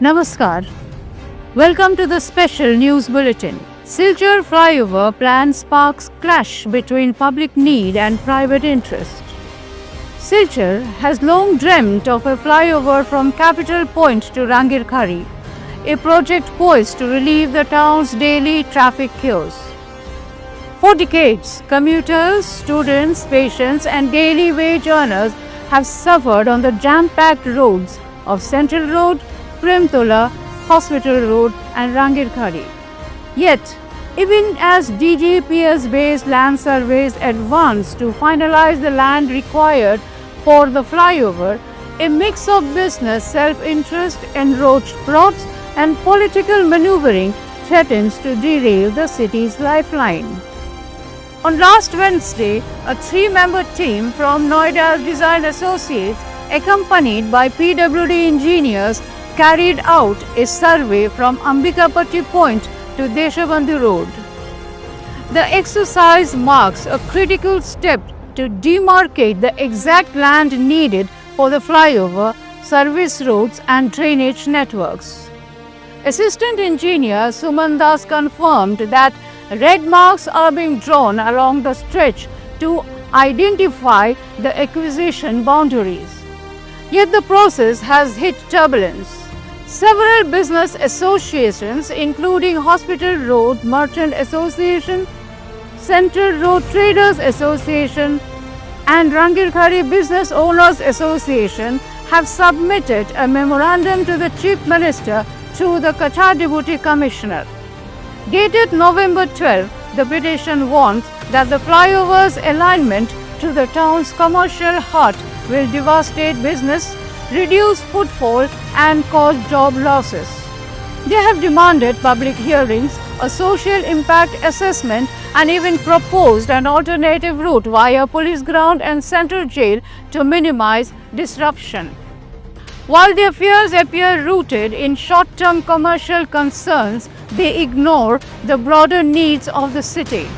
Namaskar. Welcome to the special news bulletin. Silchar flyover plan sparks clash between public need and private interest. Silchar has long dreamt of a flyover from Capital Point to Rangirkhari, a project poised to relieve the town's daily traffic chaos. For decades, commuters, students, patients, and daily wage earners have suffered on the jam-packed roads of Central Road, Premtola, Hospital Road, and Rangirkhari. Yet, even as DGPS-based land surveys advance to finalize the land required for the flyover, a mix of business self-interest, enroached plots, and political maneuvering threatens to derail the city's lifeline. On last Wednesday, a three-member team from Noida's Design Associates, accompanied by PWD engineers, carried out a survey from Ambikapati Point to Deshabandhu Road. The exercise marks a critical step to demarcate the exact land needed for the flyover, service roads, and drainage networks. Assistant Engineer Suman Das confirmed that red marks are being drawn along the stretch to identify the acquisition boundaries. Yet the process has hit turbulence. Several business associations, including Hospital Road Merchant Association, Central Road Traders Association, and Rangirkhari Business Owners Association, have submitted a memorandum to the Chief Minister through the Kachar Deputy Commissioner. Dated November 12, the petition warns that the flyover's alignment to the town's commercial heart will devastate business, reduce footfall, and cause job losses. They have demanded public hearings, a social impact assessment, and even proposed an alternative route via police ground and central jail to minimize disruption. While their fears appear rooted in short-term commercial concerns, they ignore the broader needs of the city.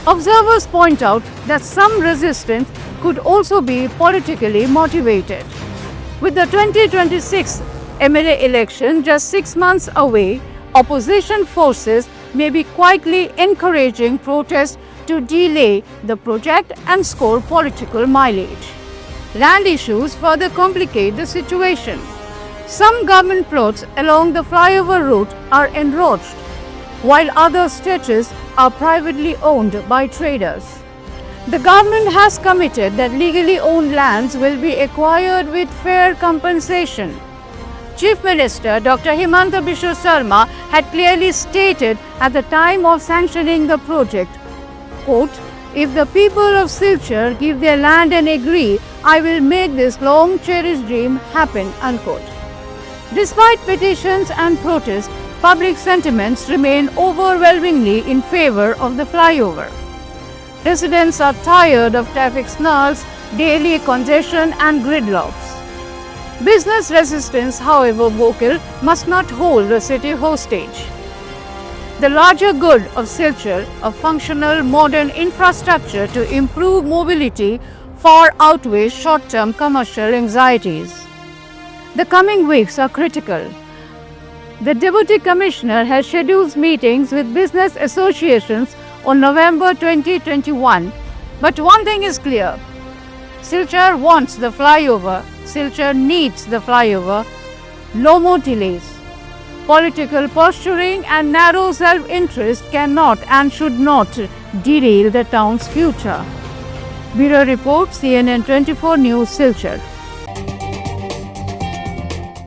Observers point out that some resistance could also be politically motivated. With the 2026 MLA election just 6 months away, opposition forces may be quietly encouraging protests to delay the project and score political mileage. Land issues further complicate the situation. Some government plots along the flyover route are enroached, while other stretches are privately owned by traders. The government has committed that legally owned lands will be acquired with fair compensation. Chief Minister Dr. Himanta Biswa Sarma had clearly stated at the time of sanctioning the project, quote, "If the people of Silchar give their land and agree, I will make this long-cherished dream happen," unquote. Despite petitions and protests, public sentiments remain overwhelmingly in favor of the flyover. Residents are tired of traffic snarls, daily congestion, and gridlocks. Business resistance, however vocal, must not hold the city hostage. The larger good of Silchar, a functional modern infrastructure to improve mobility, far outweighs short-term commercial anxieties. The coming weeks are critical. The Deputy Commissioner has scheduled meetings with business associations on November 2021. But one thing is clear. Silchar wants the flyover. Silchar needs the flyover. No more delays. Political posturing and narrow self-interest cannot and should not derail the town's future. Bureau Report, CNN 24 News, Silchar.